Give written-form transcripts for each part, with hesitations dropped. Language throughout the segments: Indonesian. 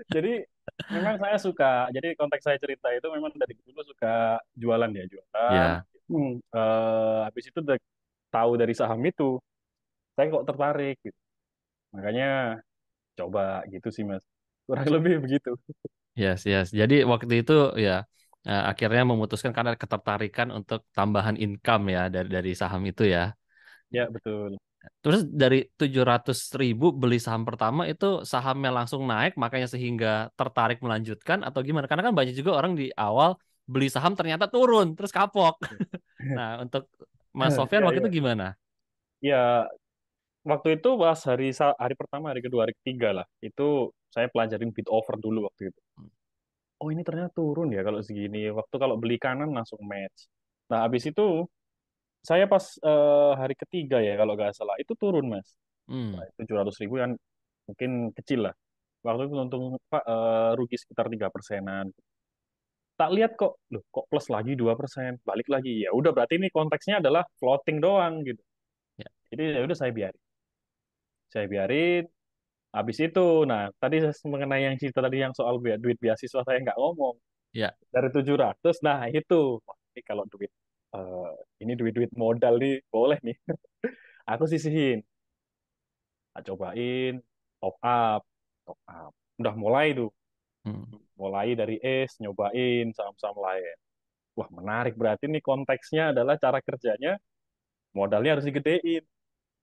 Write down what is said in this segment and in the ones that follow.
Jadi memang saya suka. Jadi konteks saya cerita itu memang dari dulu suka jualan ya, jualan. Ya, Habis itu tahu dari saham itu, saya kok tertarik gitu. Makanya coba gitu sih Mas. Kurang lebih begitu. yes, yes. Jadi waktu itu ya akhirnya memutuskan karena ketertarikan untuk tambahan income ya dari saham itu ya. Ya betul. Terus dari 700.000 beli saham pertama itu sahamnya langsung naik makanya sehingga tertarik melanjutkan atau gimana? Karena kan banyak juga orang di awal beli saham ternyata turun terus kapok. Nah, untuk Mas Sofyan Ya waktu itu ya. gimana? Ya waktu itu pas hari pertama, hari kedua, hari ketiga lah. Itu saya pelajarin bid over dulu waktu itu. Oh ini ternyata turun ya kalau segini. Waktu kalau beli kanan langsung match. Nah habis itu saya pas hari ketiga ya kalau nggak salah itu turun Mas. Hmm, 700.000 kan mungkin kecil lah. Waktu itu untung Pak rugi sekitar 3%-an. Tak lihat kok, loh kok plus lagi 2%, balik lagi. Ya udah berarti ini konteksnya adalah floating doang gitu. ya, Jadi ya udah saya biarin. Saya biarin. Habis itu, nah tadi mengenai yang cerita tadi yang soal duit beasiswa saya nggak ngomong. ya, Dari 700, nah itu. Wah, ini kalau duit, eh, ini duit-duit modal nih, boleh nih. Aku sisihin. Tak cobain, top up, top up. Udah mulai tuh. hmm, Mulai dari nyobain saham-saham lain. Wah, menarik. Berarti nih konteksnya adalah cara kerjanya, modalnya harus digedein.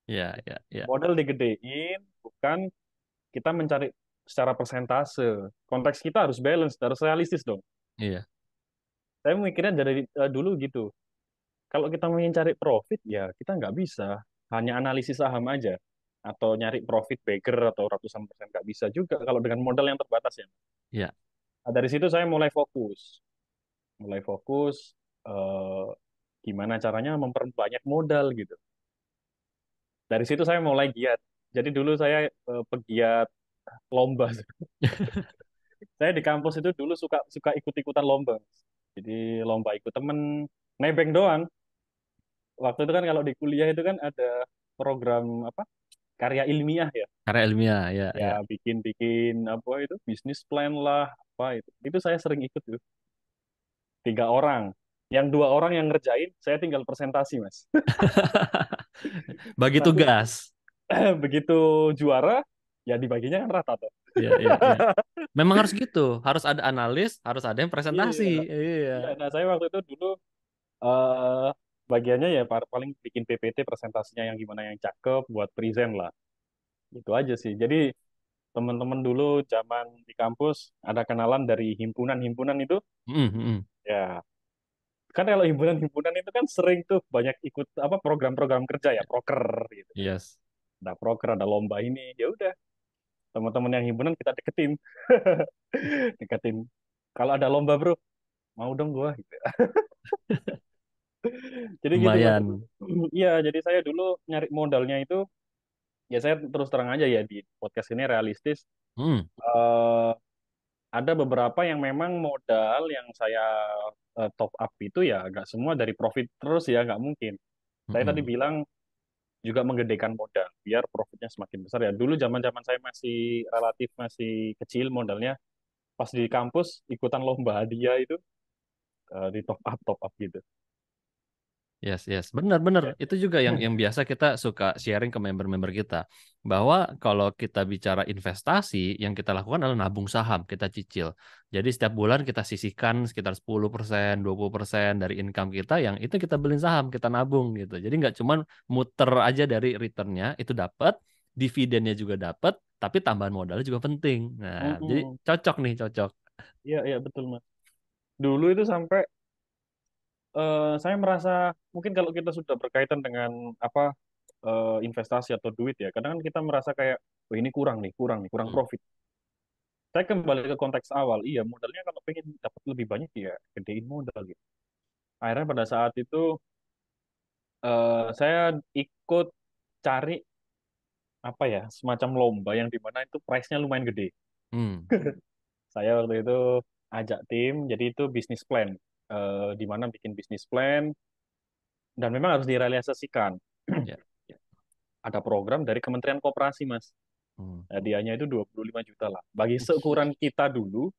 ya, ya, ya, Modal digedein, bukan kita mencari secara persentase. Konteks kita harus balance, harus realistis dong. iya, Saya mikirnya dari dulu gitu. Kalau kita ingin cari profit, ya kita nggak bisa hanya analisis saham aja. Atau nyari profit bagger atau ratusan persen. Nggak bisa juga kalau dengan modal yang terbatas ya. ya, Nah, dari situ saya mulai fokus. Mulai fokus eh, gimana caranya memperbanyak modal gitu. Dari situ saya mulai giat. Jadi dulu saya pegiat lomba. Saya di kampus itu dulu suka suka ikut-ikutan lomba. Jadi lomba ikut temen, nebeng doang. Waktu itu kan kalau di kuliah itu kan ada program apa karya ilmiah ya. karya ilmiah, ya, Ya ya. bikin-bikin apa itu bisnis plan lah apa itu. Itu saya sering ikut tuh. 3 orang. Yang 2 orang yang ngerjain, saya tinggal presentasi mas. Bagi Nanti tugas. begitu juara, ya dibaginya kan rata tuh. Ya, ya, ya. Memang harus gitu, harus ada analis, harus ada yang presentasi. Iya. Iya. Iya, nah saya waktu itu dulu eh bagiannya ya paling bikin PPT presentasinya yang gimana yang cakep buat present lah. Itu aja sih. Jadi teman-teman dulu zaman di kampus ada kenalan dari himpunan-himpunan itu, Hmm, hmm. ya kan kalau himpunan-himpunan itu kan sering tuh banyak ikut apa program-program kerja ya, proker gitu. Yes. Ada proker, ada lomba ini, ya udah teman-teman yang himpunan kita deketin, deketin. Kalau ada lomba bro, mau dong gua gitu. Jadi gitu mas. Lumayan. Iya, jadi saya dulu nyari modalnya itu, ya saya terus terang aja ya di podcast ini realistis. Hmm, eh ada beberapa yang memang modal yang saya top up itu ya nggak semua dari profit terus ya nggak mungkin. Saya tadi hmm. bilang juga menggedekan modal biar profitnya semakin besar ya. Dulu zaman-zaman saya masih relatif masih kecil modalnya, pas di kampus ikutan lomba hadiah itu di top up gitu. Yes, yes, benar-benar. Ya. Itu juga yang biasa kita suka sharing ke member-member kita. Bahwa kalau kita bicara investasi, yang kita lakukan adalah nabung saham, kita cicil. Jadi setiap bulan kita sisihkan sekitar 10%, 20% dari income kita, yang itu kita beli saham, kita nabung gitu. Jadi nggak cuman muter aja dari returnnya, itu dapat, dividennya juga dapat, tapi tambahan modalnya juga penting. Nah, jadi Mm-mm. cocok nih, cocok. Iya, iya betul Mas. Dulu itu sampai saya merasa mungkin kalau kita sudah berkaitan dengan apa investasi atau duit ya, kadang kan kita merasa kayak, oh ini kurang nih, kurang Hmm. profit. Saya kembali ke konteks awal, iya modalnya kalau pengen dapat lebih banyak ya gedein modal gitu. Akhirnya pada saat itu saya ikut cari apa ya semacam lomba yang dimana itu price-nya lumayan gede. Hmm. Saya waktu itu ajak tim, jadi itu bisnis plan, di mana bikin bisnis plan dan memang harus direalisasikan. Ya. Ada program dari Kementerian Koperasi, Mas. Hmm. Hadiahnya itu 25 juta lah. Bagi seukuran kita dulu,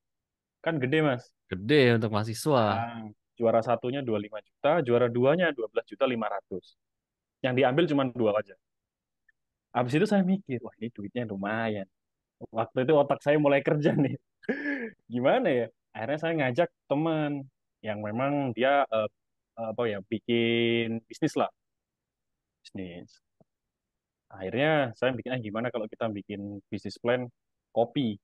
kan gede Mas. Gede untuk mahasiswa. Ah, juara satunya 25 juta, juara duanya 12 juta 500. Yang diambil cuma dua aja. Habis itu saya mikir, wah ini duitnya lumayan. Waktu itu otak saya mulai kerja nih. Gimana ya? Akhirnya saya ngajak teman yang memang dia apa ya bikin bisnis lah, bisnis. Akhirnya saya bikin, gimana kalau kita bikin bisnis plan kopi.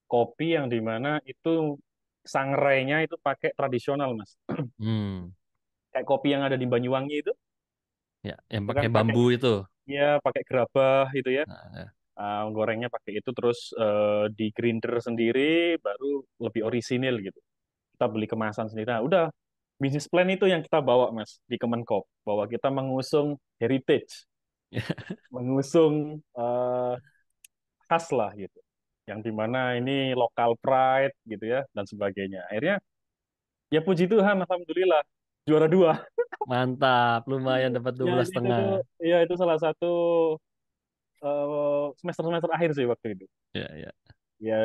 Kopi yang dimana itu sangrainya itu pakai tradisional, Mas. Hmm. Kayak kopi yang ada di Banyuwangi Ya, yang itu kan pakai pakai bambu itu. ya pakai gerabah itu ya. Nah, ya. Gorengnya pakai itu terus di grinder sendiri baru lebih orisinil gitu. Kita beli kemasan sendiri. Nah, udah bisnis plan itu yang kita bawa Mas di Kemenkop bahwa kita mengusung heritage, mengusung khas lah gitu. Yang dimana ini lokal pride gitu ya dan sebagainya. Akhirnya ya puji Tuhan alhamdulillah juara dua. Mantap, lumayan dapat dua Ya belas itu setengah. tuh ya itu salah satu semester-semester akhir sih waktu itu. Ya, ya. Ya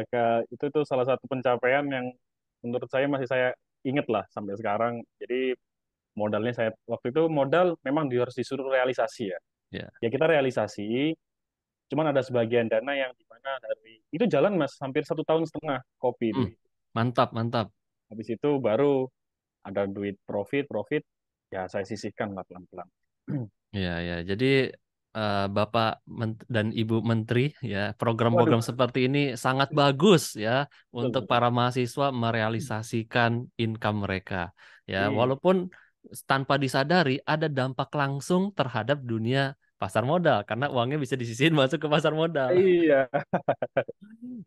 itu tuh salah satu pencapaian yang menurut saya masih saya inget lah sampai sekarang. Jadi modalnya saya waktu itu modal memang harus disuruh realisasi ya. Ya. Ya kita realisasi, cuman ada sebagian dana yang dimana dari itu jalan Mas hampir 1 tahun setengah kopi itu. Hmm, mantap, mantap. Habis itu baru ada duit profit profit ya saya sisihkan lah pelan-pelan. Ya, ya. Jadi Bapak dan Ibu Menteri, ya, Waduh, program-program seperti ini sangat bagus ya betul untuk betul. para mahasiswa merealisasikan income mereka. Ya, Iya, walaupun tanpa disadari ada dampak langsung terhadap dunia pasar modal karena uangnya bisa disisihin masuk ke pasar modal. iya,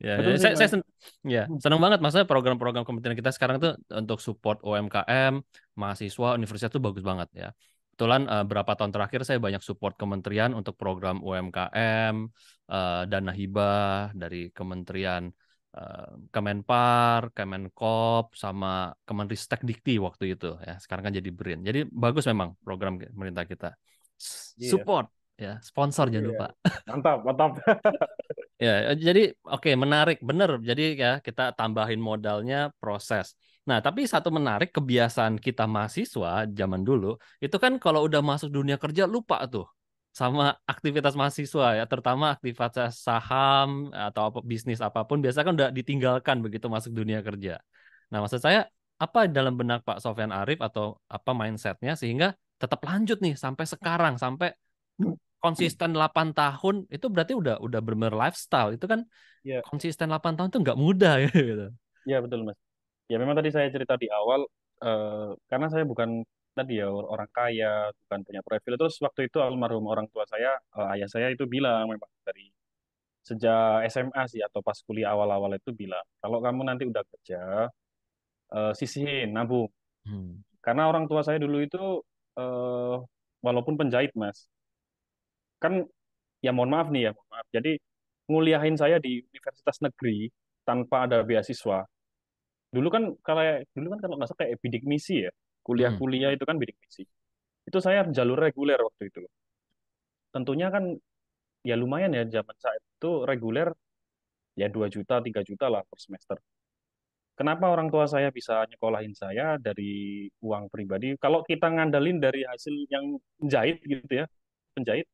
Ya, ya. betul sih Saya Mas. ya, senang banget maksudnya program-program kementerian kita sekarang tuh untuk support UMKM, mahasiswa, universitas tuh bagus banget ya. Kebetulan berapa tahun terakhir saya banyak support kementerian untuk program UMKM, dana hibah dari kementerian Kemenpar, Kemenkop, sama Kemenristek Dikti waktu itu ya. Sekarang kan jadi BRIN. Jadi bagus memang program pemerintah kita. Iya, Support ya, sponsor jangan iya. lupa. Mantap, mantap. Ya, jadi oke menarik, bener. Jadi ya kita tambahin modalnya proses. Nah, tapi satu menarik kebiasaan kita mahasiswa zaman dulu itu kan kalau udah masuk dunia kerja lupa tuh sama aktivitas mahasiswa ya, terutama aktivitas saham atau apa bisnis apapun biasa kan udah ditinggalkan begitu masuk dunia kerja. Nah, maksud saya apa dalam benak Pak Sofyan Arif atau apa mindsetnya sehingga tetap lanjut nih sampai sekarang sampai konsisten 8 tahun itu berarti udah benar lifestyle. Itu kan Iya, konsisten 8 tahun itu nggak mudah ya gitu. iya betul Mas. Ya memang tadi saya cerita di awal karena saya bukan tadi ya orang kaya, bukan punya profil. Terus waktu itu almarhum orang tua saya, ayah saya itu bilang memang dari sejak SMA sih atau pas kuliah awal-awal itu bilang, kalau kamu nanti udah kerja, sisihin, nabung. Hmm. Karena orang tua saya dulu itu eh, walaupun penjahit Mas, kan ya mohon maaf nih ya, mohon maaf. Jadi nguliahin saya di universitas negeri tanpa ada beasiswa. Dulu kan kalau nggak salah kayak bidik misi ya. Mm-mm. Kuliah-kuliah itu kan bidik misi. Itu saya jalur reguler waktu itu. Tentunya kan ya lumayan ya zaman saat itu reguler ya 2 juta, 3 juta lah per semester. Kenapa orang tua saya bisa nyekolahin saya dari uang pribadi? Kalau kita ngandalin dari hasil yang penjahit gitu ya, penjahit,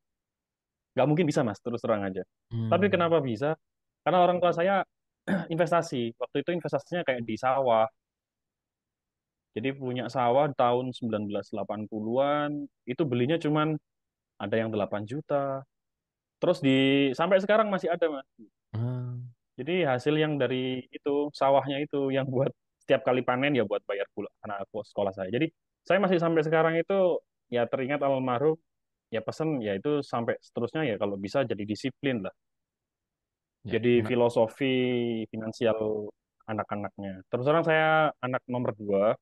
nggak mungkin bisa mas, terus terang aja. Tapi Hmm. kenapa bisa? Karena orang tua saya investasi. Waktu itu investasinya kayak di sawah. Jadi punya sawah tahun 1980-an, itu belinya cuman ada yang 8 juta. Terus sampai sekarang masih ada, Mas. Ah. Jadi hasil yang dari itu sawahnya itu yang buat setiap kali panen ya buat bayar pula anak aku sekolah saya. Jadi saya masih sampai sekarang itu ya teringat almarhum ya pesen ya itu sampai seterusnya ya kalau bisa jadi disiplin lah. Ya, Jadi filosofi finansial anak-anaknya. Terus terang saya anak nomor dua,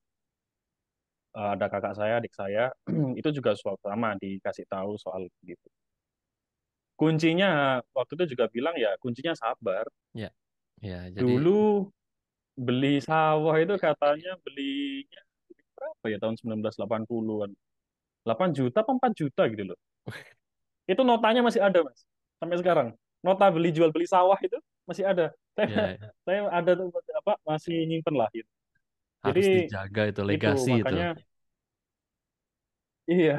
ada kakak saya, adik saya, itu juga soal sama dikasih tahu soal gitu. Kuncinya waktu itu juga bilang ya kuncinya sabar. ya, ya. Jadi Dulu beli sawah itu katanya belinya berapa ya tahun 1980-an. 8 juta apa 4 juta gitu loh. Itu notanya masih ada, Mas. sampai sekarang. Nota beli jual beli sawah itu masih ada. Saya Ya, ya. saya ada tuh apa masih nyimpen lah gitu. Jadi Harus dijaga itu itu legasi itu. makanya iya.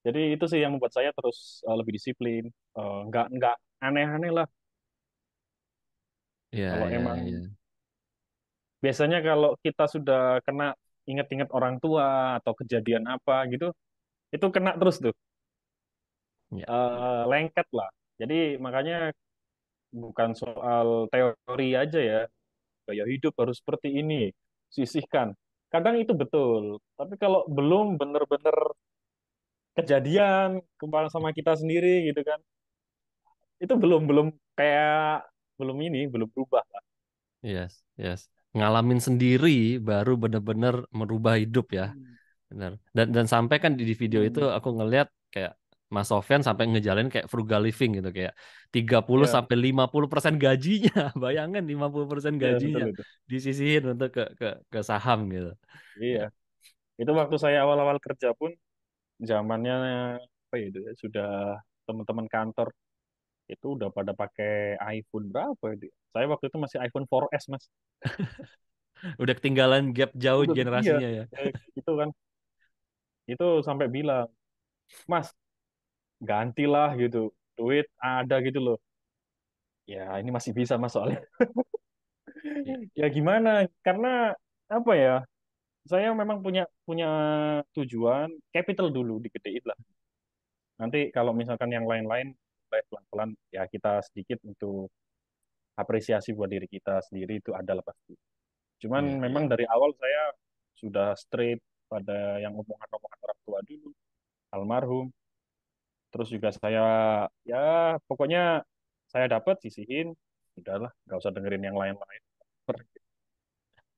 Jadi itu sih yang membuat saya terus lebih disiplin. Nggak aneh-aneh lah. Ya, Kalau ya, emang ya. biasanya kalau kita sudah kena ingat-ingat orang tua atau kejadian apa gitu, itu kena terus tuh, Ya, lengket lah. Jadi makanya bukan soal teori aja ya, gaya hidup harus seperti ini, sisihkan. Kadang itu betul, tapi kalau belum benar-benar kejadian kembali sama kita sendiri gitu kan, itu belum belum kayak belum ini belum berubah lah. yes, yes. Ngalamin sendiri baru bener-bener merubah hidup ya. Hmm. Benar. Dan sampai kan di video itu Hmm. aku ngeliat kayak Mas Sofyan sampai ngejalanin kayak frugal living gitu kayak 30 Ya, sampai 50% gajinya. Bayangin 50% ya gajinya betul itu. disisihin untuk ke saham gitu. Iya, Ya, itu waktu saya awal-awal kerja pun zamannya apa ya itu ya, sudah teman-teman kantor itu udah pada pakai iPhone berapa itu, ya? Saya waktu itu masih iPhone 4S mas. udah ketinggalan gap jauh Udah iya, generasinya ya. itu kan itu sampai bilang mas gantilah gitu, duit ada gitu loh. Ya ini masih bisa mas soalnya. Iya, Ya gimana, karena apa ya, saya memang punya punya tujuan capital dulu digedein lah, nanti kalau misalkan yang lain-lain mulai pelan-pelan ya kita sedikit untuk apresiasi buat diri kita sendiri itu adalah pasti. Cuman iya, memang dari awal saya sudah straight pada yang omongan-omongan orang tua dulu, almarhum. Terus juga saya ya pokoknya saya dapat sisihin, udahlah nggak usah dengerin yang lain-lain.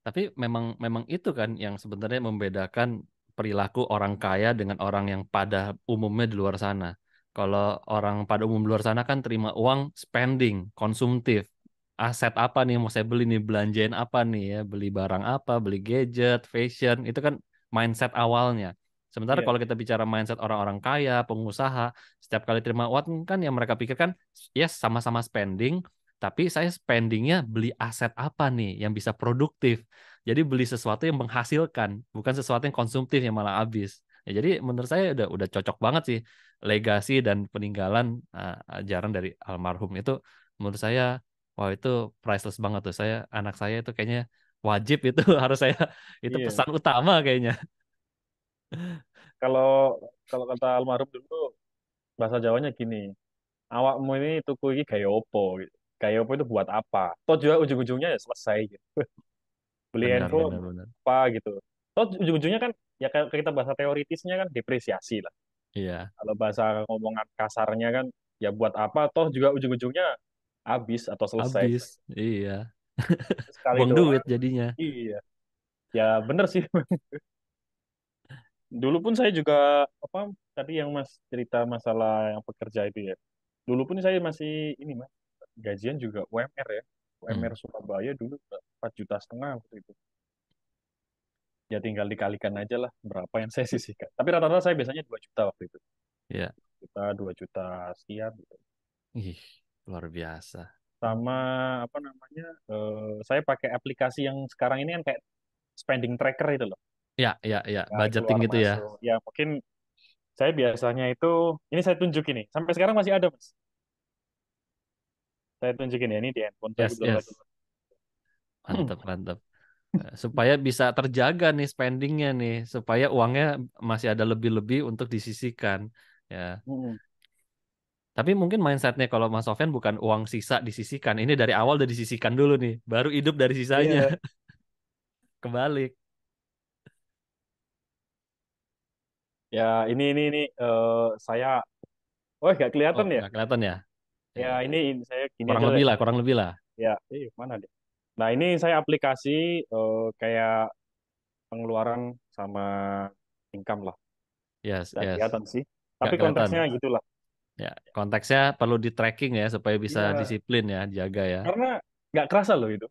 tapi memang memang itu kan yang sebenarnya membedakan perilaku orang kaya dengan orang yang pada umumnya di luar sana. Kalau orang pada umum di luar sana kan terima uang spending, konsumtif. Aset apa nih yang mau saya beli nih, belanjain apa nih ya, beli barang apa, beli gadget, fashion, itu kan mindset awalnya. Sementara Iya, kalau kita bicara mindset orang-orang kaya, pengusaha, setiap kali terima uang kan yang mereka pikirkan, yes sama-sama spending, tapi saya spendingnya beli aset apa nih yang bisa produktif. Jadi beli sesuatu yang menghasilkan, bukan sesuatu yang konsumtif yang malah habis. Ya, jadi menurut saya udah cocok banget sih legasi dan peninggalan ajaran dari almarhum itu menurut saya wah itu priceless banget tuh. Anak saya itu kayaknya wajib itu harus saya itu iya. pesan utama kayaknya. Kalau kalau kata almarhum dulu bahasa Jawanya gini, awakmu ini tuku ini gaya opo gitu. Gaya opo itu buat apa? Toh juga ujung-ujungnya ya selesai gitu. Beli Benar handphone benar benar. apa gitu. Toh ujung-ujungnya kan ya kalau kita bahasa teoritisnya kan depresiasi lah. Iya, Kalau bahasa ngomongan kasarnya kan ya buat apa? Toh juga ujung-ujungnya habis atau selesai. habis. Iya. Sekali Buang duit doang. jadinya. Iya. Ya bener sih. Dulu pun saya juga apa tadi yang Mas cerita masalah yang pekerja itu ya. Dulu pun saya masih ini Mas, gajian juga UMR ya. Hmm. UMR Surabaya dulu 4,5 juta waktu itu. Ya tinggal dikalikan aja lah berapa yang saya sisihkan. Tapi rata-rata saya biasanya 2 juta waktu itu. Iya. 2 juta sekian gitu. Ih, luar biasa. Sama apa namanya? Saya pakai aplikasi yang sekarang ini kan kayak spending tracker itu loh. Ya, ya, ya, Ya, budgeting keluar gitu ya. masuk. Ya mungkin saya biasanya itu ini saya tunjukin nih. Sampai sekarang masih ada, Mas. Saya tunjukin ya ini di handphone saya Yes, kebetulan lagi. yes. Mantap, mantap. Supaya bisa terjaga nih spendingnya nih, supaya uangnya masih ada lebih-lebih untuk disisihkan. Ya. Hmm, Tapi mungkin mindsetnya kalau Mas Sofyan bukan uang sisa disisihkan. Ini dari awal udah disisihkan dulu nih, baru hidup dari sisanya. iya, Kebalik. ya ini saya, oh nggak Oh, kelihatan ya? nggak kelihatan ya? Ya, Ya ya. ini saya gini Kurang aja lah. lebih lah, kurang lebih lah. Ya, mana deh? Nah ini saya aplikasi kayak pengeluaran sama income lah. Yes, Nggak yes. kelihatan sih. Nggak Tapi kelihatan. konteksnya gitulah. Ya, konteksnya perlu di tracking ya supaya bisa Iya, disiplin ya, jaga ya. karena nggak kerasa loh itu.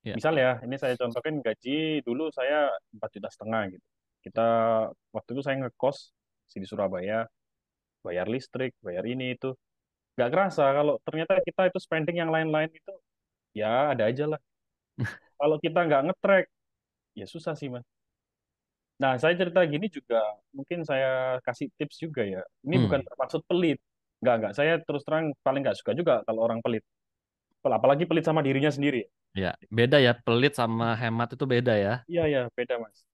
Ya, Misal ya, ini saya contohkan gaji dulu saya 4,5 juta gitu. Kita waktu itu saya ngekos di Surabaya, bayar listrik, bayar ini itu. nggak kerasa kalau ternyata kita itu spending yang lain-lain itu ya ada aja lah. Kalau kita nggak nge-track, ya susah sih Mas. Nah, saya cerita gini juga, mungkin saya kasih tips juga ya. Ini bukan Hmm, bermaksud pelit. Nggak. Saya terus terang paling nggak suka juga kalau orang pelit. Apalagi pelit sama dirinya sendiri. ya beda ya, pelit sama hemat itu beda ya. Iya, ya, beda Mas.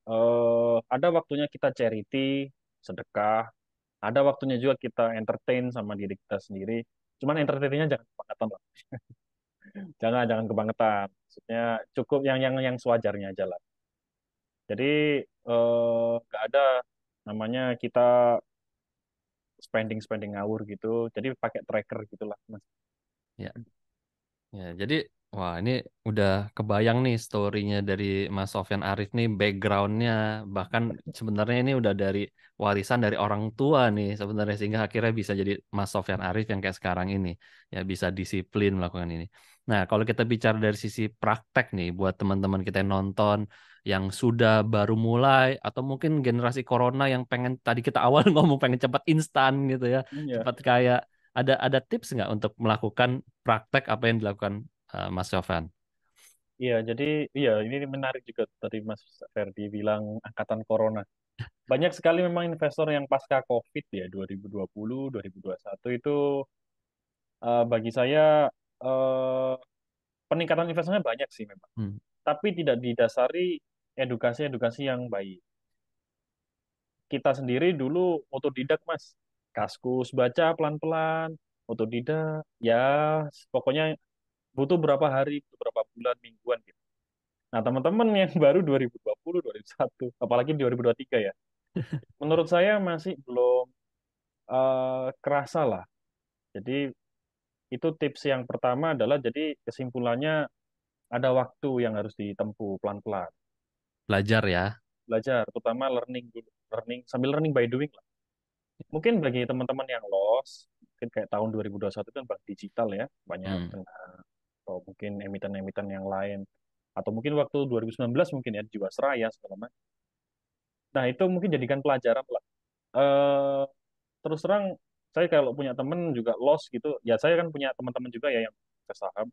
Ada waktunya kita charity, sedekah. Ada waktunya juga kita entertain sama diri kita sendiri. Cuman entertainnya jangan kebangetan lah. Jangan kebangetan. Maksudnya cukup yang sewajarnya aja lah. Jadi nggak ada namanya kita spending spending ngawur gitu. Jadi pakai tracker gitulah, Mas. Ya, ya, jadi wah ini udah kebayang nih story-nya dari Mas Sofyan Arif nih background-nya bahkan sebenarnya ini udah dari warisan dari orang tua nih sebenarnya sehingga akhirnya bisa jadi Mas Sofyan Arif yang kayak sekarang ini ya bisa disiplin melakukan ini. Nah kalau kita bicara dari sisi praktek nih buat teman-teman kita yang nonton yang sudah baru mulai atau mungkin generasi corona yang pengen tadi kita awal ngomong pengen cepat instan gitu ya Iya. cepat kaya ada tips nggak untuk melakukan praktek apa yang dilakukan Mas Sofyan? Iya, jadi iya ini menarik juga tadi Mas Ferdi bilang angkatan corona. Banyak sekali memang investor yang pasca COVID ya 2020, 2021 itu bagi saya eh, peningkatan investasinya banyak sih memang. Hmm. Tapi tidak didasari edukasi-edukasi yang baik. Kita sendiri dulu otodidak, Mas. Kaskus baca pelan-pelan, otodidak. Ya, pokoknya butuh berapa hari, butuh berapa bulan, mingguan gitu. Nah, teman-teman yang baru 2020, 2021, apalagi 2023 ya. Menurut saya masih belum kerasa lah. Jadi itu tips yang pertama adalah jadi kesimpulannya ada waktu yang harus ditempuh pelan-pelan. Belajar ya. Belajar, terutama learning dulu. Learning, sambil learning by doing lah. Mungkin bagi teman-teman yang lost, mungkin kayak tahun 2021 kan bank digital ya, banyak Hmm. kena, atau mungkin emiten-emiten yang lain. Atau mungkin waktu 2019 mungkin ya, Jiwasraya segala macam. Nah, itu mungkin jadikan pelajaran lah. Eh, terus terang, saya kalau punya temen juga lost gitu, ya saya kan punya teman-teman juga ya yang invest saham,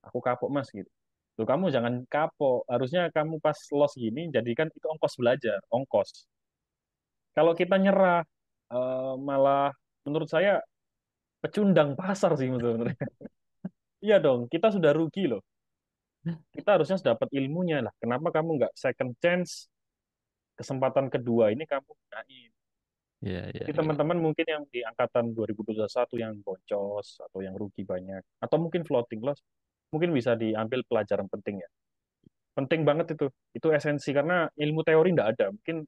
aku kapok mas gitu. Tuh kamu jangan kapok, harusnya kamu pas loss gini, jadikan itu ongkos belajar, ongkos. Kalau kita nyerah, malah menurut saya pecundang pasar sih sebenarnya. Iya dong, kita sudah rugi loh. Kita harusnya sudah dapat ilmunya lah. Kenapa kamu nggak second chance, kesempatan kedua ini kamu gunain. Iya, iya, Jadi iya. teman-teman mungkin yang di angkatan 2021 yang boncos atau yang rugi banyak, atau mungkin floating loss, mungkin bisa diambil pelajaran penting ya. Penting banget itu. Itu esensi karena ilmu teori nggak ada. Mungkin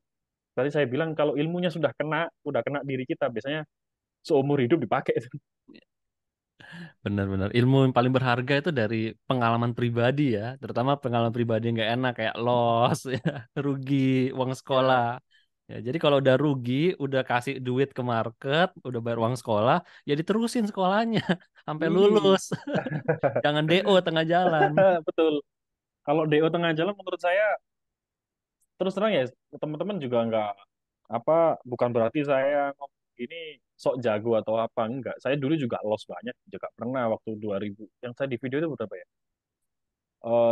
tadi saya bilang kalau ilmunya sudah kena diri kita, biasanya seumur hidup dipakai. Benar-benar. Ilmu yang paling berharga itu dari pengalaman pribadi ya, terutama pengalaman pribadi yang nggak enak kayak loss, ya, rugi uang sekolah. Ya. Ya, jadi kalau udah rugi, udah kasih duit ke market, udah bayar uang sekolah, ya diterusin sekolahnya sampai Ih, lulus. Jangan DO tengah jalan. betul. Kalau DO tengah jalan menurut saya terus terang ya teman-teman juga nggak apa bukan berarti saya ngomong gini sok jago atau apa enggak. Saya dulu juga loss banyak juga pernah waktu 2000 yang saya di video itu berapa ya?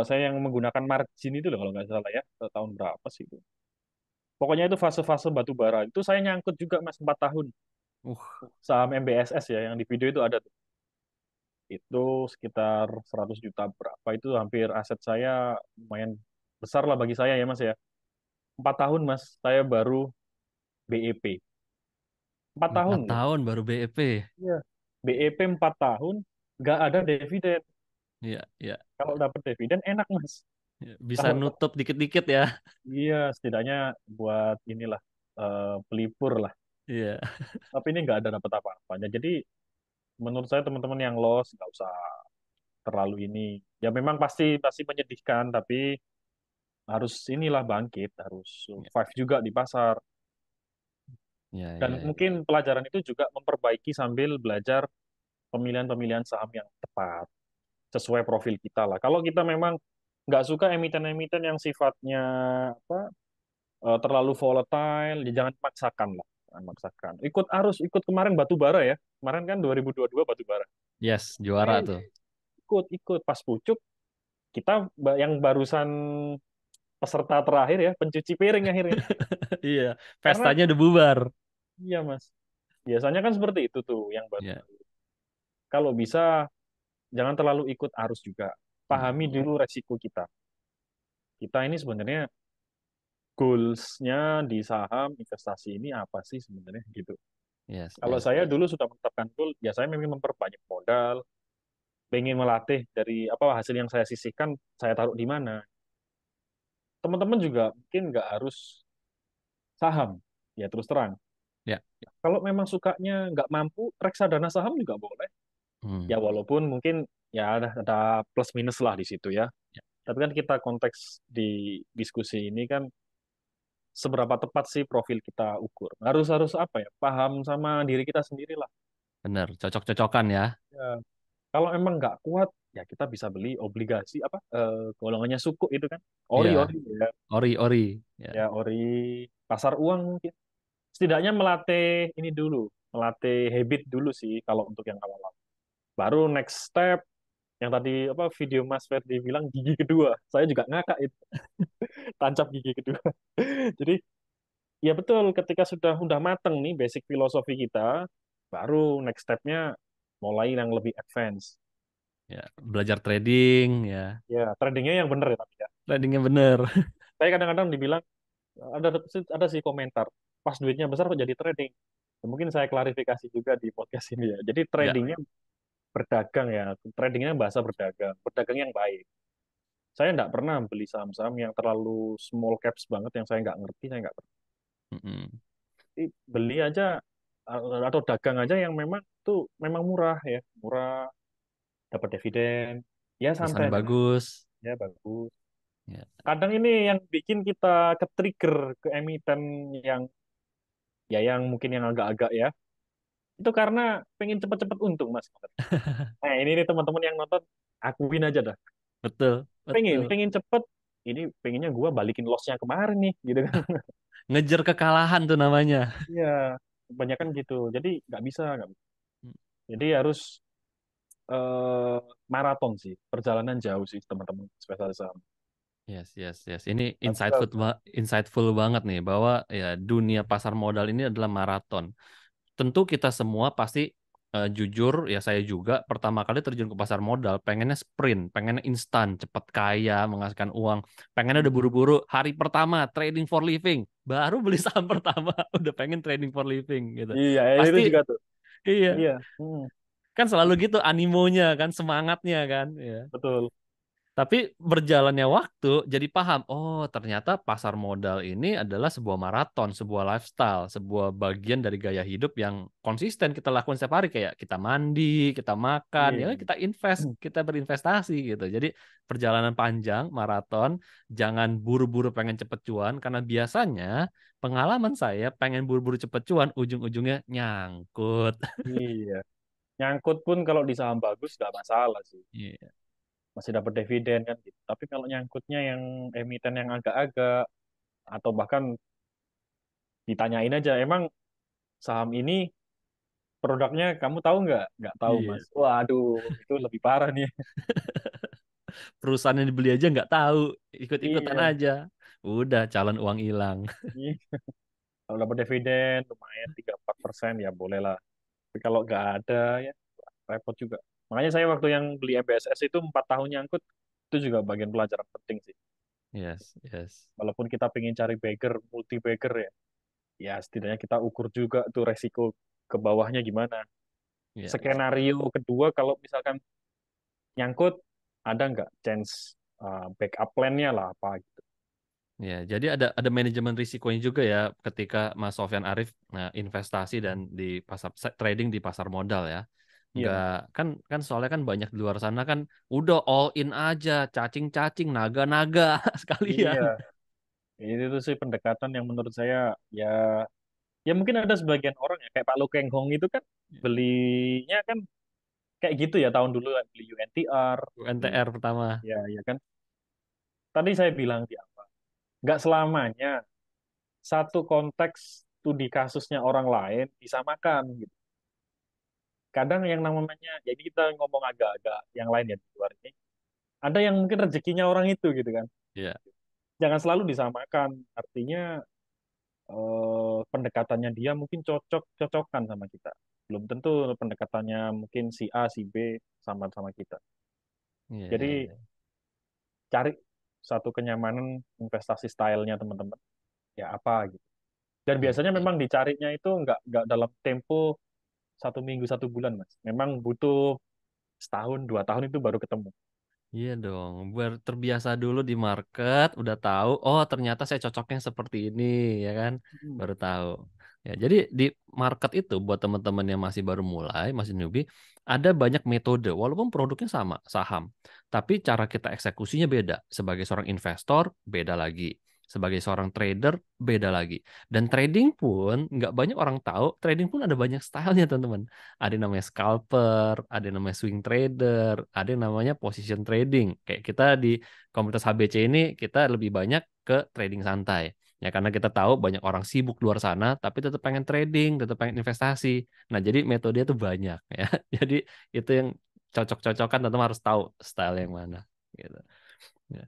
Saya yang menggunakan margin itu loh kalau nggak salah ya tahun berapa sih itu. Pokoknya itu fase-fase batu bara itu saya nyangkut juga mas 4 tahun Uh, saham MBSS ya yang di video itu ada tuh. Itu sekitar 100 juta berapa itu hampir aset saya lumayan besar lah bagi saya ya mas ya. 4 tahun mas saya baru BEP. 4 tahun 4 loh. tahun baru BEP. Iya. BEP 4 tahun, nggak ada dividen. Iya, iya. Kalau dapat dividen enak, Mas. Ya, bisa Kalau nutup dikit-dikit ya. iya, setidaknya buat inilah, pelipur lah. Iya. Tapi ini nggak ada dapat apa-apa. Nah, jadi menurut saya teman-teman yang loss nggak usah terlalu ini. Ya memang pasti pasti menyedihkan, tapi harus inilah bangkit, harus Iya, survive juga di pasar. iya, Dan iya. mungkin pelajaran itu juga memperbaiki sambil belajar pemilihan-pemilihan saham yang tepat. Sesuai profil kita lah. Kalau kita memang nggak suka emiten-emiten yang sifatnya apa terlalu volatile, ya jangan paksakan lah. memaksakan. Ikut arus, ikut kemarin batu bara ya. Kemarin kan 2022 batu bara. Yes, juara Eh, tuh. ikut pas pucuk kita yang barusan peserta terakhir ya, pencuci piring akhirnya. Iya, Karena pestanya udah bubar. iya Mas, biasanya kan seperti itu tuh yang baru. Ya. Kalau bisa jangan terlalu ikut arus juga. Pahami Mm. dulu resiko kita. Kita ini sebenarnya goals-nya di saham investasi ini apa sih sebenarnya gitu. Yes, Kalau yes. saya dulu sudah menetapkan goal, ya saya memang memperbanyak modal, pengen melatih dari apa hasil yang saya sisihkan, saya taruh di mana. Teman-teman juga mungkin nggak harus saham, ya terus terang. Ya. Kalau memang sukanya nggak mampu, reksadana saham juga boleh. Hmm. Ya walaupun mungkin ya ada plus minus lah di situ ya. Ya, Tapi kan kita konteks di diskusi ini kan seberapa tepat sih profil kita ukur. Harus harus apa ya? Paham sama diri kita sendiri lah. bener, cocok-cocokan ya. Ya, kalau emang nggak kuat, ya kita bisa beli obligasi apa? Golongannya suku itu kan. Ori Iya, ori ya, ori-ori. Ya, ya ori pasar uang mungkin. Setidaknya melatih ini dulu, melatih habit dulu sih kalau untuk yang awal-awal. Baru next step yang tadi apa video Mas Ferdi bilang gigi kedua. Saya juga ngakak itu, tancap gigi kedua. Jadi ya betul, ketika sudah mateng nih basic filosofi kita, baru next step-nya mulai yang lebih advance. ya, belajar trading ya. Ya, tradingnya yang bener ya tapi ya. Tradingnya bener. Saya kadang-kadang dibilang, ada ada sih komentar, pas duitnya besar kok jadi trading. Ya, mungkin saya klarifikasi juga di podcast ini ya. Jadi Ya, tradingnya berdagang ya, tradingnya bahasa berdagang, berdagang yang baik. Saya nggak pernah beli saham-saham yang terlalu small caps banget yang saya nggak ngerti, saya nggak pernah. mm-mm. Jadi beli aja atau dagang aja yang memang tuh memang murah ya, murah, dapat dividen, ya santai Perusahaannya aja lah, bagus. ya bagus. Ya. Kadang ini yang bikin kita ke-trigger ke emiten yang ya yang mungkin yang agak-agak ya, itu karena pengen cepet-cepet untung mas. Nah ini nih teman-teman yang nonton, akuin aja dah, Betul, pengen betul. pengen cepet, ini pengennya gua balikin lossnya kemarin nih, gitu kan. Ngejar kekalahan tuh namanya. Iya, kebanyakan gitu. Jadi nggak bisa, nggak bisa. Jadi harus eh, maraton sih, perjalanan jauh sih teman-teman spesialis saham. Yes, yes, yes. Ini Nggak bisa. insightful banget nih bahwa ya dunia pasar modal ini adalah maraton. Tentu kita semua pasti jujur ya saya juga pertama kali terjun ke pasar modal pengennya sprint, pengennya instan, cepat kaya, menghasilkan uang, pengennya udah buru-buru hari pertama trading for living, baru beli saham pertama udah pengen trading for living gitu. Iya, itu Pasti juga tuh. iya, Iya, hmm, kan selalu gitu animonya kan, semangatnya kan, ya. betul. Tapi berjalannya waktu jadi paham, oh ternyata pasar modal ini adalah sebuah maraton, sebuah lifestyle, sebuah bagian dari gaya hidup yang konsisten kita lakukan setiap hari. Kayak kita mandi, kita makan, ya Iya. kita invest, kita berinvestasi gitu. Jadi perjalanan panjang, maraton, jangan buru-buru pengen cepet cuan, karena biasanya pengalaman saya pengen buru-buru cepet cuan, ujung-ujungnya nyangkut. Iya. Nyangkut pun kalau di saham bagus nggak masalah sih. Iya. Masih dapat dividen kan gitu. Tapi kalau nyangkutnya yang emiten yang agak-agak atau bahkan ditanyain aja, emang saham ini produknya kamu tahu nggak? Nggak tahu Iya. mas. Waduh, itu lebih parah nih. Perusahaan yang dibeli aja nggak tahu, ikut-ikutan Iya. aja, udah calon uang hilang. Iya. Kalau dapat dividen lumayan 3-4% ya boleh lah. Tapi kalau nggak ada ya repot juga. Makanya saya waktu yang beli MBSS itu 4 tahun nyangkut, itu juga bagian pelajaran penting sih. Yes, yes, Walaupun kita pengen cari bagger, multi bagger ya, ya setidaknya kita ukur juga tuh resiko ke bawahnya gimana. ya, Skenario kedua kalau misalkan nyangkut, ada nggak chance backup plan-nya lah apa gitu. ya. Jadi ada manajemen risikonya juga ya ketika Mas Sofyan Arif investasi dan di pasar trading di pasar modal ya. Iya, Nggak Mas. kan kan soalnya kan banyak di luar sana kan udah all in aja, cacing-cacing, naga-naga sekalian. Iya, itu tuh sih pendekatan yang menurut saya ya ya mungkin ada sebagian orang ya kayak Pak Lo Keng Hong itu kan belinya kan kayak gitu ya tahun dulu kan beli UNTR, beli UNTR pertama. ya ya kan. Tadi saya bilang di awal, nggak selamanya satu konteks studi kasusnya orang lain disamakan gitu. Kadang yang namanya, jadi kita ngomong agak-agak yang lain ya di luar ini, ada yang mungkin rezekinya orang itu gitu kan. Iya. Jangan selalu disamakan. Artinya pendekatannya dia mungkin cocok-cocokan sama kita. Belum tentu pendekatannya mungkin si A, si B sama-sama kita. Iya, iya, Jadi iya. cari satu kenyamanan investasi stylenya teman-teman. Ya apa gitu. Dan Iya, biasanya iya. memang dicarinya itu nggak dalam tempo 1 minggu 1 bulan mas. Memang butuh setahun 2 tahun itu baru ketemu. Iya dong, biar terbiasa dulu di market, udah tahu, oh ternyata saya cocoknya seperti ini, ya kan? Hmm. Baru tahu. Ya, jadi di market itu buat teman-teman yang masih baru mulai, masih newbie, ada banyak metode, walaupun produknya sama, saham, tapi cara kita eksekusinya beda. Sebagai seorang investor, beda lagi. Sebagai seorang trader, beda lagi. Dan trading pun, nggak banyak orang tahu, trading pun ada banyak stylenya, teman-teman. Ada yang namanya scalper, ada yang namanya swing trader, ada yang namanya position trading. Kayak kita di komunitas HBC ini kita lebih banyak ke trading santai. Ya karena kita tahu banyak orang sibuk luar sana tapi tetap pengen trading, tetap pengen investasi. Nah, jadi metode itu banyak ya. Jadi itu yang cocok-cocokan teman harus tahu style yang mana gitu. Ya.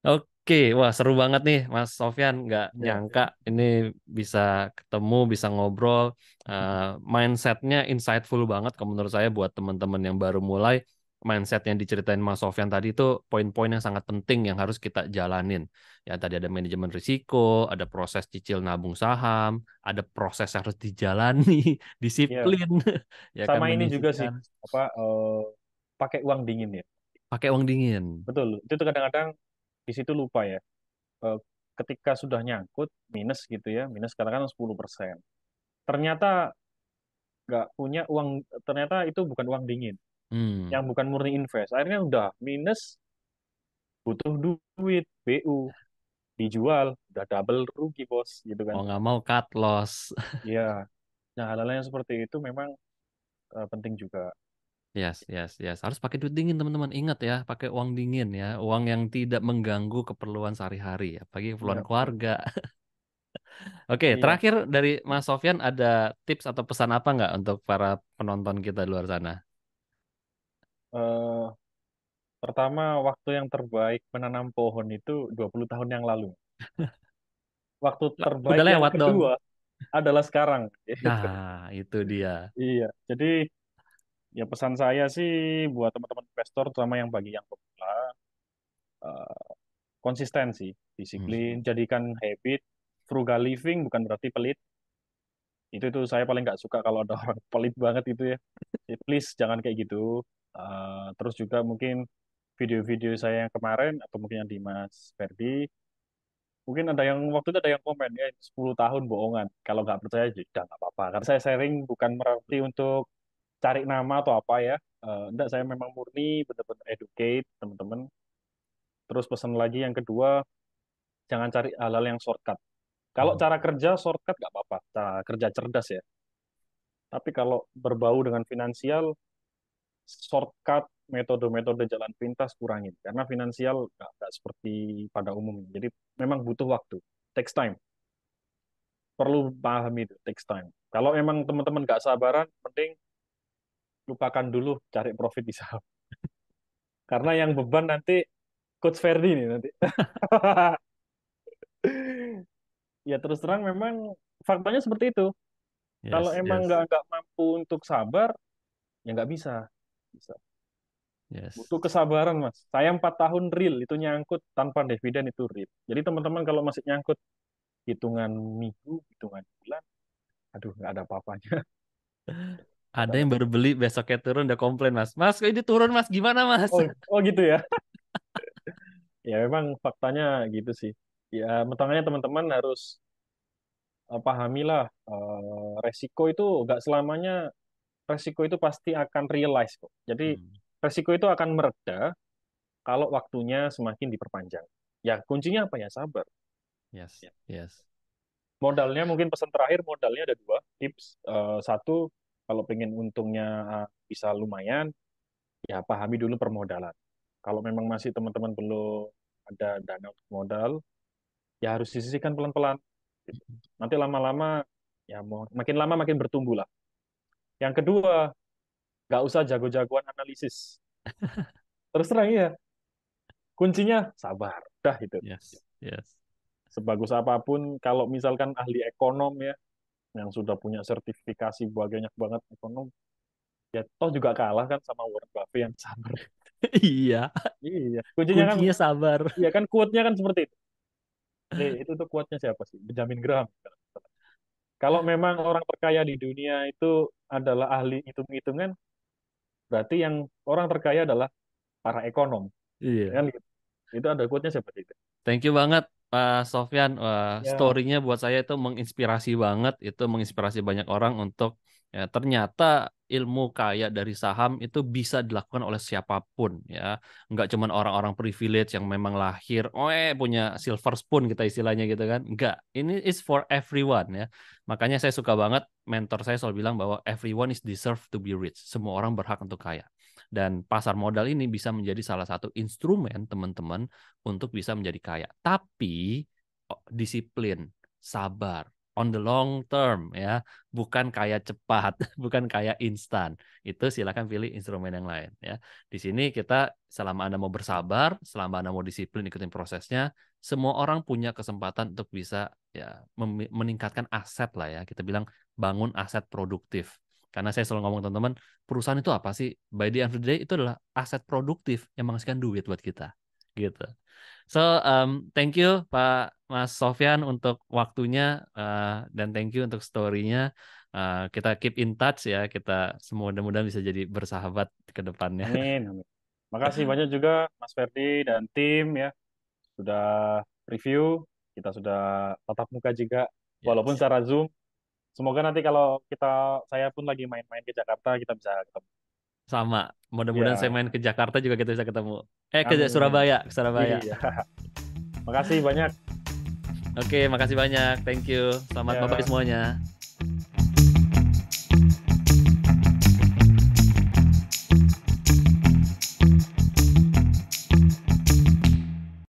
Oke, wah seru banget nih Mas Sofyan. Nggak Ya. nyangka ini bisa ketemu, bisa ngobrol. Eh, Mindsetnya insightful banget kalau menurut saya buat teman-teman yang baru mulai. Mindset yang diceritain Mas Sofyan tadi itu poin-poin yang sangat penting yang harus kita jalanin. Ya tadi ada manajemen risiko, ada proses cicil nabung saham, ada proses yang harus dijalani, Ya, disiplin, ya kan sama ini juga sih menyisihkan, apa pakai uang dingin ya. pakai uang dingin. Betul. Itu tuh kadang-kadang di situ lupa ya. Eh, ketika sudah nyangkut minus gitu ya, minus katakan 10%. Ternyata nggak punya uang, ternyata itu bukan uang dingin, Hmm. yang bukan murni invest. Akhirnya udah minus, butuh duit, BU, dijual, udah double rugi bos, gitu kan. Mau nggak mau cut loss. Iya, nah hal-hal yang seperti itu memang penting juga. Yes, yes, yes. Harus pakai duit dingin, teman-teman. Ingat ya, pakai uang dingin ya. Uang yang tidak mengganggu keperluan sehari-hari ya. Bagi keperluan Iya, betul. keluarga. Oke, Iya, terakhir dari Mas Sofyan ada tips atau pesan apa nggak untuk para penonton kita di luar sana? eh, pertama waktu yang terbaik menanam pohon itu 20 tahun yang lalu. Waktu Udah terbaik yang lewat dong. kedua adalah sekarang. Nah, itu dia. Iya, jadi ya pesan saya sih buat teman-teman investor, terutama yang bagi yang pemula, eh, konsistensi, Hmm. disiplin, jadikan habit, frugal living bukan berarti pelit. Itu saya paling nggak suka kalau ada orang pelit banget itu ya. Please jangan kayak gitu. Terus juga mungkin video-video saya yang kemarin atau mungkin yang di Mas Ferdi, mungkin ada yang waktu itu ada yang komen ya 10 tahun bohongan. Kalau nggak percaya ya udah nggak apa-apa. Karena saya sharing bukan berarti untuk cari nama atau apa ya. Enggak, saya memang murni benar-benar educate teman-teman. Terus pesan lagi yang kedua, jangan cari hal-hal yang shortcut. Kalau Hmm. cara kerja shortcut nggak apa-apa, cara kerja cerdas ya. Tapi kalau berbau dengan finansial, shortcut, metode-metode jalan pintas kurangin. Karena finansial nggak seperti pada umumnya. Jadi memang butuh waktu, takes time. Perlu pahami itu, takes time. Kalau emang teman-teman nggak sabaran, mending lupakan dulu cari profit di saham. Karena yang beban nanti Coach Ferdi nih nanti. Ya terus terang memang faktanya seperti itu. Kalau Yes, emang yes, nggak mampu untuk sabar, ya nggak bisa. Bisa. yes. Butuh kesabaran, Mas. Saya 4 tahun real, itu nyangkut tanpa dividen itu real. Jadi teman-teman kalau masih nyangkut hitungan minggu, hitungan bulan, aduh nggak ada apa-apanya. Ada Kadang yang ada. baru beli besoknya turun udah komplain, Mas. Mas, kok ini turun, Mas? Gimana, Mas? Oh, oh gitu ya. Ya memang faktanya gitu sih. Ya makanya teman-teman harus pahamilah resiko itu nggak selamanya, resiko itu pasti akan realize kok. Jadi Hmm. resiko itu akan mereda kalau waktunya semakin diperpanjang. Ya kuncinya apa ya? Sabar. Yes, yes. Modalnya mungkin pesan terakhir, modalnya ada dua tips. Satu, kalau pengen untungnya bisa lumayan, ya pahami dulu permodalan. Kalau memang masih teman-teman belum ada dana untuk modal, ya harus disisihkan pelan-pelan. Gitu. Nanti lama-lama ya mau makin lama makin bertumbuh lah. Yang kedua, nggak usah jago-jagoan analisis. Terus terang ya, kuncinya sabar. Dah itu. Yes, yes. Sebagus apapun, kalau misalkan ahli ekonom ya, yang sudah punya sertifikasi banyak banget ekonom, ya toh juga kalah kan sama Warren Buffett yang sabar. Iya, Iya, kuncinya kan, kuncinya sabar. iya kan quote-nya kan seperti itu. Itu tuh quote-nya siapa sih? Benjamin Graham. Kalau memang orang terkaya di dunia itu adalah ahli hitung-hitungan, berarti yang orang terkaya adalah para ekonom. Ya Iya. kan gitu. Itu ada quote-nya seperti itu. Thank you banget Pak Sofyan. Wah, Ya, story-nya buat saya itu menginspirasi banget. Itu menginspirasi banyak orang untuk ya, ternyata ilmu kaya dari saham itu bisa dilakukan oleh siapapun ya. Nggak cuma orang-orang privilege yang memang lahir, punya silver spoon kita istilahnya gitu kan. Nggak. Ini is for everyone ya. Makanya saya suka banget mentor saya selalu bilang bahwa everyone is deserve to be rich. Semua orang berhak untuk kaya. Dan pasar modal ini bisa menjadi salah satu instrumen teman-teman untuk bisa menjadi kaya. Tapi disiplin, sabar, on the long term ya, bukan kaya cepat, bukan kaya instan. Itu silakan pilih instrumen yang lain ya. Di sini kita selama Anda mau bersabar, selama Anda mau disiplin ikutin prosesnya, semua orang punya kesempatan untuk bisa ya meningkatkan aset lah ya. Kita bilang bangun aset produktif. Karena saya selalu ngomong teman-teman, perusahaan itu apa sih? By the end of the day itu adalah aset produktif yang menghasilkan duit buat kita. Gitu. So, thank you Pak Mas Sofyan untuk waktunya dan thank you untuk story-nya. Kita keep in touch ya. Kita semua mudah-mudahan bisa jadi bersahabat ke depannya. amin, amin. Makasih banyak juga Mas Ferdi dan tim ya sudah review. Kita sudah tatap muka juga, walaupun Yes. secara Zoom. Semoga nanti kalau saya pun lagi main-main ke Jakarta, kita bisa ketemu. Sama. Mudah-mudahan saya Ya, main ke Jakarta juga kita bisa ketemu. Ke amin. Surabaya, ke Surabaya. Iya, makasih banyak. Oke, makasih banyak. Thank you. Selamat bye-bye Ya. semuanya.